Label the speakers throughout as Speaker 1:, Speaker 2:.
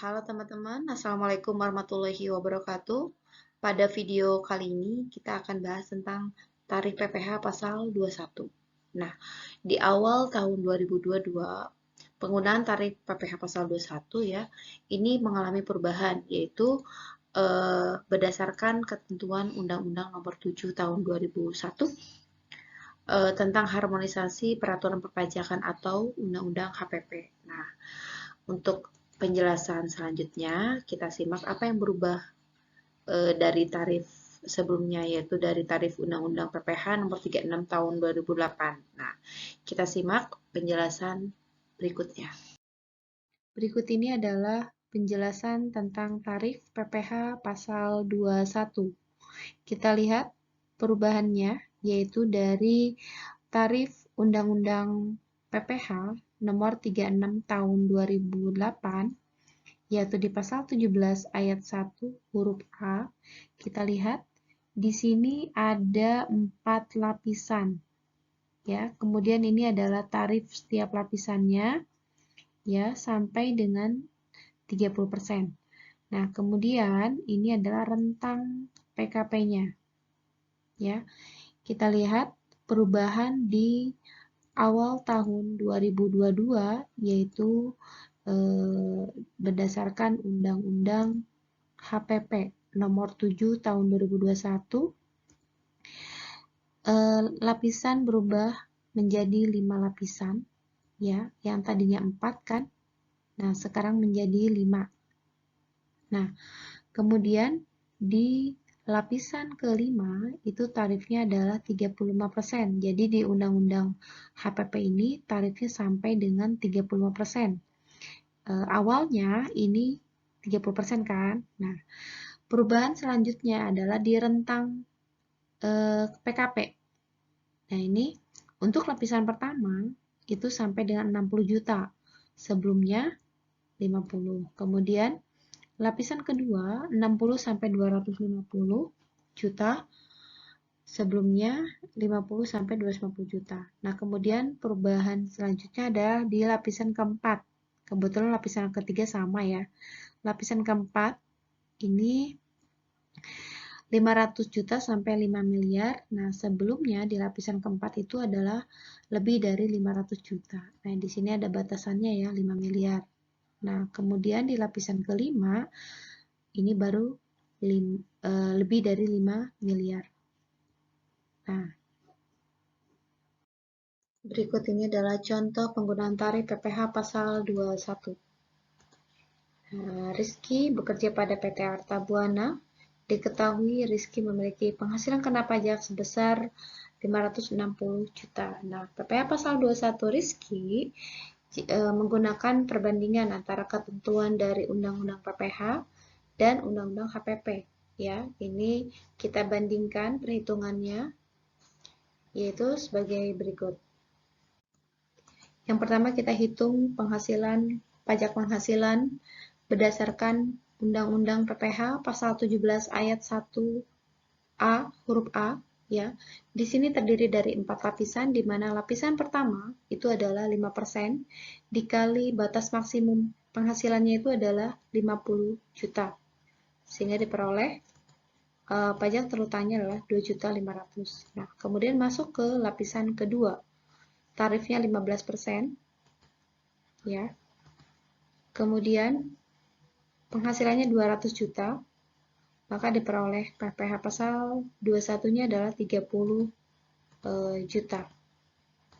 Speaker 1: Halo teman-teman, Assalamualaikum warahmatullahi wabarakatuh. Pada video kali ini kita akan bahas tentang tarif PPh pasal 21. Nah, di awal tahun 2022, penggunaan tarif PPh pasal 21 ya, ini mengalami perubahan, yaitu berdasarkan ketentuan Undang-Undang Nomor 7 Tahun 2001 tentang harmonisasi peraturan perpajakan atau Undang-Undang HPP. Nah, untuk penjelasan selanjutnya, kita simak apa yang berubah dari tarif sebelumnya, yaitu dari tarif Undang-Undang PPh nomor 36 tahun 2008. Nah, kita simak penjelasan berikutnya. Berikut ini adalah penjelasan tentang tarif PPh pasal 21. Kita lihat perubahannya, yaitu dari tarif Undang-Undang PPh nomor 36 tahun 2008, yaitu di pasal 17 ayat 1 huruf A. Kita lihat di sini ada 4 lapisan ya. Kemudian ini adalah tarif setiap lapisannya ya sampai dengan 30%. Nah, kemudian ini adalah rentang PKP-nya ya. Kita lihat perubahan di awal tahun 2022, yaitu berdasarkan Undang-Undang HPP nomor 7 tahun 2021, lapisan berubah menjadi 5 lapisan ya, yang tadinya 4 kan. Nah, sekarang menjadi 5. Nah, kemudian di lapisan kelima itu tarifnya adalah 35%. Jadi di Undang-Undang HPP ini tarifnya sampai dengan 35%. Awalnya ini 30% kan. Nah, perubahan selanjutnya adalah di rentang PKP. Nah, ini untuk lapisan pertama itu sampai dengan 60 juta. Sebelumnya 50. Kemudian lapisan kedua 60 sampai 250 juta. Sebelumnya 50 sampai 250 juta. Nah, kemudian perubahan selanjutnya adalah di lapisan keempat. Kebetulan lapisan ketiga sama ya. Lapisan keempat ini 500 juta sampai 5 miliar. Nah, sebelumnya di lapisan keempat itu adalah lebih dari 500 juta. Nah, di sini ada batasannya ya, 5 miliar. Nah, kemudian di lapisan kelima ini baru lebih dari 5 miliar. Nah, berikut ini adalah contoh penggunaan tarif PPh pasal 21. Rizky bekerja pada PT Arta Buana. Diketahui Rizky memiliki penghasilan kena pajak sebesar 560 juta. Nah, PPh pasal 21 Rizky menggunakan perbandingan antara ketentuan dari Undang-Undang PPh dan Undang-Undang HPP. Ya, ini kita bandingkan perhitungannya, yaitu sebagai berikut. Yang pertama kita hitung pajak penghasilan berdasarkan Undang-Undang PPh pasal 17 ayat 1A huruf A ya. Di sini terdiri dari 4 lapisan, di mana lapisan pertama itu adalah 5% dikali batas maksimum penghasilannya itu adalah 50 juta. Sehingga diperoleh pajak terutangnya adalah 2.500.000. Nah, kemudian masuk ke lapisan kedua. Tarifnya 15% ya. Kemudian penghasilannya 200 juta, maka diperoleh PPh pasal 21-nya adalah 30 juta.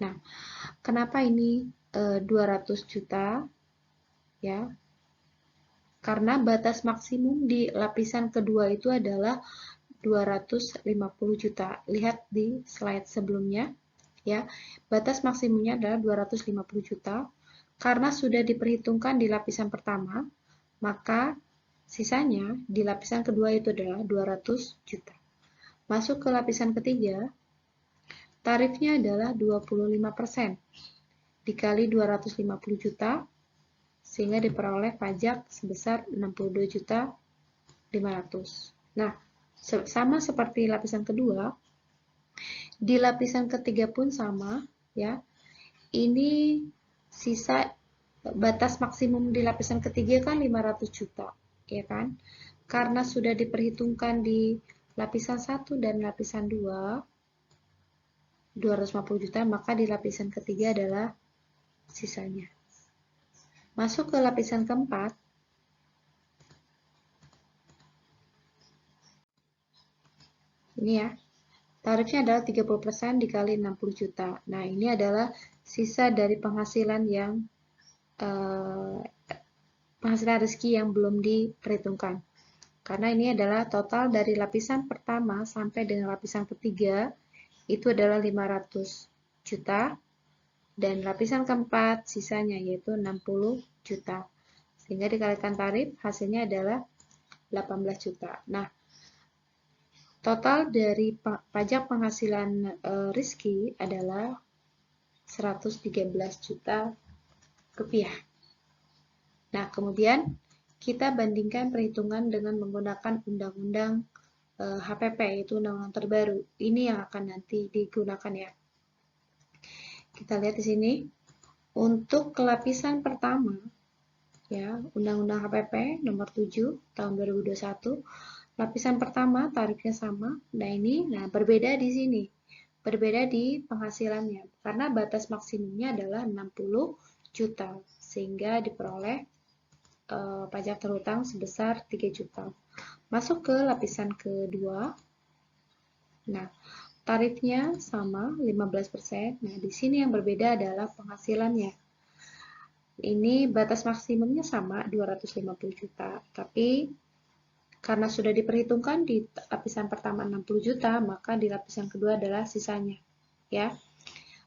Speaker 1: Nah, kenapa ini 200 juta? Ya, karena batas maksimum di lapisan kedua itu adalah 250 juta. Lihat di slide sebelumnya, ya. Batas maksimumnya adalah 250 juta. Karena sudah diperhitungkan di lapisan pertama, maka sisanya di lapisan kedua itu adalah 200 juta. Masuk ke lapisan ketiga, tarifnya adalah 25% dikali 250 juta, sehingga diperoleh pajak sebesar 62.500.000. Nah, sama seperti lapisan kedua, di lapisan ketiga pun sama ya. Ini sisa batas maksimum di lapisan ketiga kan 500 juta, ya kan? Karena sudah diperhitungkan di lapisan 1 dan lapisan 2, 250 juta, maka di lapisan ketiga adalah sisanya. Masuk ke lapisan keempat, ini ya, tarifnya adalah 30% dikali 60 juta. Nah, ini adalah sisa dari penghasilan yang penghasilan rezeki yang belum diperhitungkan. Karena ini adalah total dari lapisan pertama sampai dengan lapisan ketiga, itu adalah 500 juta. Dan lapisan keempat sisanya yaitu 60 juta. Sehingga dikalikan tarif, hasilnya adalah 18 juta. Nah, total dari pajak penghasilan Rizky adalah 113 juta rupiah. Nah, kemudian kita bandingkan perhitungan dengan menggunakan undang-undang HPP, yaitu undang-undang terbaru. Ini yang akan nanti digunakan ya. Kita lihat di sini. Untuk lapisan pertama, ya, Undang-Undang HPP nomor 7 tahun 2021, lapisan pertama tarifnya sama. Nah, berbeda di sini. Berbeda di penghasilannya karena batas maksimumnya adalah 60 juta sehingga diperoleh pajak terhutang sebesar 3 juta. Masuk ke lapisan kedua. Nah, tarifnya sama 15%. Nah, di sini yang berbeda adalah penghasilannya. Ini batas maksimumnya sama 250 juta, tapi karena sudah diperhitungkan di lapisan pertama 60 juta, maka di lapisan kedua adalah sisanya, ya.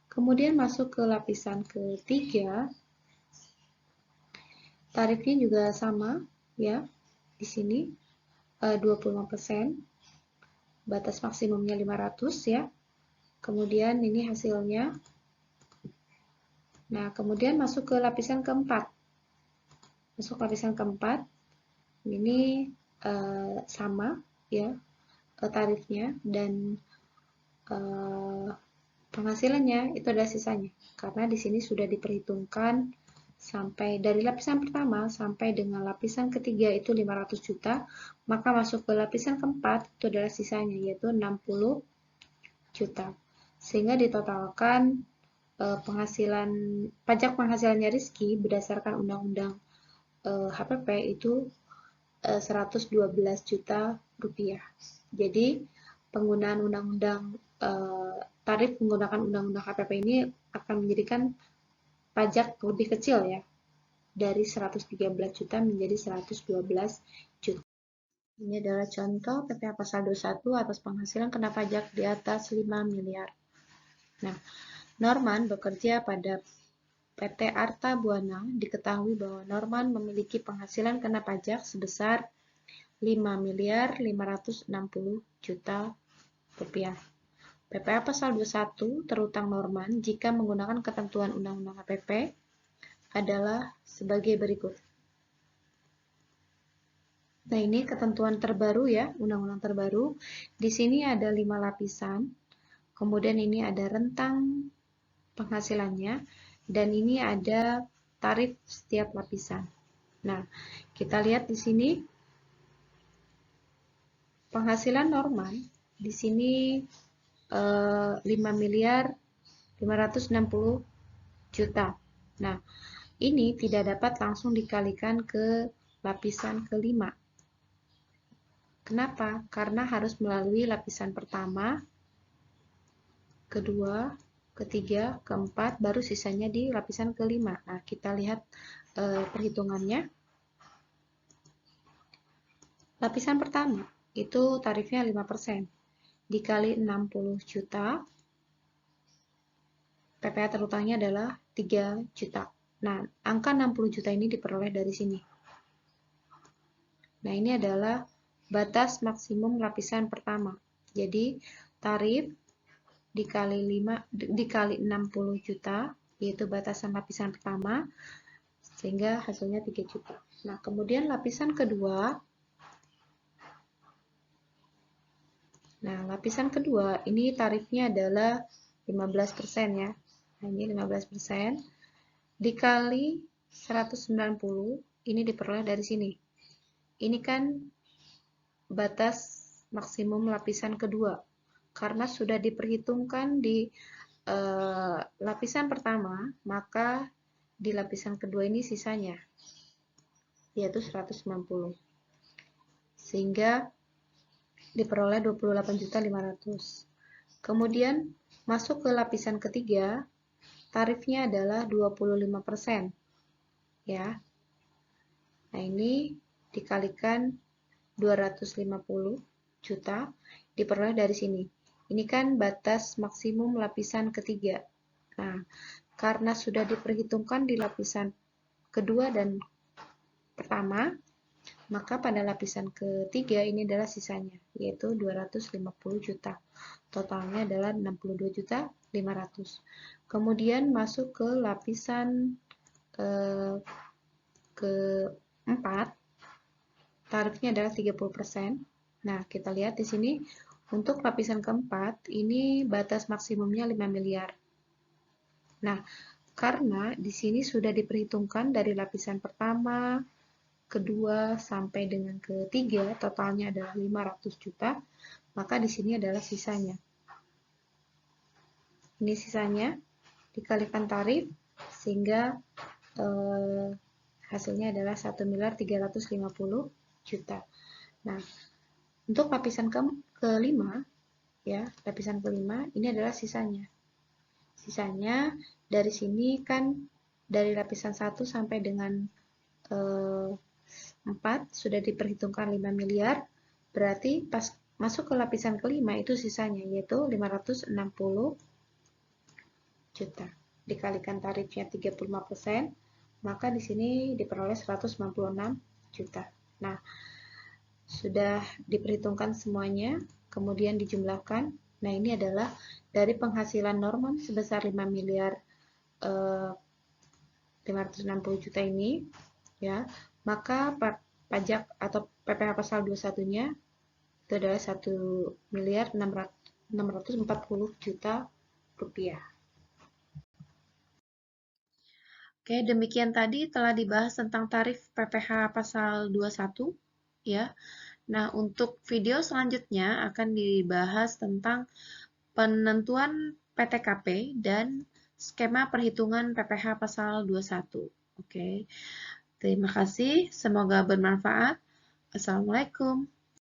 Speaker 1: Kemudian masuk ke lapisan ketiga, tarifnya juga sama, ya. Di sini 25%, batas maksimumnya 500 ya. Kemudian ini hasilnya. Nah, kemudian masuk ke lapisan keempat. Masuk ke lapisan keempat, ini sama ya tarifnya dan penghasilannya itu adalah sisanya karena di sini sudah diperhitungkan sampai dari lapisan pertama sampai dengan lapisan ketiga itu 500 juta, maka masuk ke lapisan keempat itu adalah sisanya yaitu 60 juta. Sehingga ditotalkan penghasilan pajak penghasilannya Rizky berdasarkan undang-undang HPP itu 112 juta rupiah. Jadi penggunaan undang-undang tarif menggunakan undang-undang HPP ini akan menjadikan pajak lebih kecil ya, dari 113 juta menjadi 112 juta. Ini adalah contoh PPh pasal 21 atas penghasilan kena pajak di atas 5 miliar. Nah, Norman bekerja pada PT Arta Buana. Diketahui bahwa Norman memiliki penghasilan kena pajak sebesar 5.560 juta rupiah. PPh pasal 21 terutang Norman jika menggunakan ketentuan Undang-Undang HPP adalah sebagai berikut. Nah, ini ketentuan terbaru ya, undang-undang terbaru. Di sini ada 5 lapisan. Kemudian ini ada rentang penghasilannya dan ini ada tarif setiap lapisan. Nah, kita lihat di sini penghasilan Norman di sini 5.560 juta. Nah, ini tidak dapat langsung dikalikan ke lapisan kelima. Kenapa? Karena harus melalui lapisan pertama, kedua, ketiga, keempat, baru sisanya di lapisan kelima. Nah, kita lihat perhitungannya. Lapisan pertama, itu tarifnya 5%. Dikali 60 juta, PPh terutangnya adalah 3 juta. Nah, angka 60 juta ini diperoleh dari sini. Nah, ini adalah batas maksimum lapisan pertama. Jadi, tarif dikali 60 juta, yaitu batasan lapisan pertama, sehingga hasilnya 3 juta. Nah, kemudian lapisan kedua. Nah, lapisan kedua, ini tarifnya adalah 15% ya. Nah, ini 15%. Dikali 190 ini diperoleh dari sini. Ini kan batas maksimum lapisan kedua. Karena sudah diperhitungkan di lapisan pertama, maka di lapisan kedua ini sisanya, yaitu 190. Sehingga diperoleh 28.500.000. Kemudian masuk ke lapisan ketiga, tarifnya adalah 25%. Ya. Nah, ini dikalikan 250 juta diperoleh dari sini. Ini kan batas maksimum lapisan ketiga. Nah, karena sudah diperhitungkan di lapisan kedua dan pertama, maka pada lapisan ketiga ini adalah sisanya, yaitu 250 juta. Totalnya adalah 62.500.000. Kemudian masuk ke lapisan keempat, tarifnya adalah 30%. Nah, kita lihat di sini untuk lapisan keempat ini batas maksimumnya 5 miliar. Nah, karena di sini sudah diperhitungkan dari lapisan pertama, kedua sampai dengan ketiga, totalnya adalah 500 juta, maka di sini adalah sisanya. Ini sisanya dikalikan tarif sehingga hasilnya adalah 1.350 juta. Nah, untuk lapisan kelima, ya, lapisan kelima ini adalah sisanya. Sisanya dari sini kan dari lapisan 1 sampai dengan 4 sudah diperhitungkan 5 miliar, berarti pas masuk ke lapisan kelima itu sisanya, yaitu 560 juta. Dikalikan tarifnya 35%, maka di sini diperoleh 196 juta. Nah, sudah diperhitungkan semuanya, kemudian dijumlahkan. Nah, ini adalah dari penghasilan normal sebesar 5 miliar 560 juta ini, ya, maka pajak atau PPh pasal 21-nya itu adalah 1.640 juta rupiah. Oke, demikian tadi telah dibahas tentang tarif PPh pasal 21, ya. Nah, untuk video selanjutnya akan dibahas tentang penentuan PTKP dan skema perhitungan PPh pasal 21. Oke. Terima kasih, semoga bermanfaat. Assalamualaikum.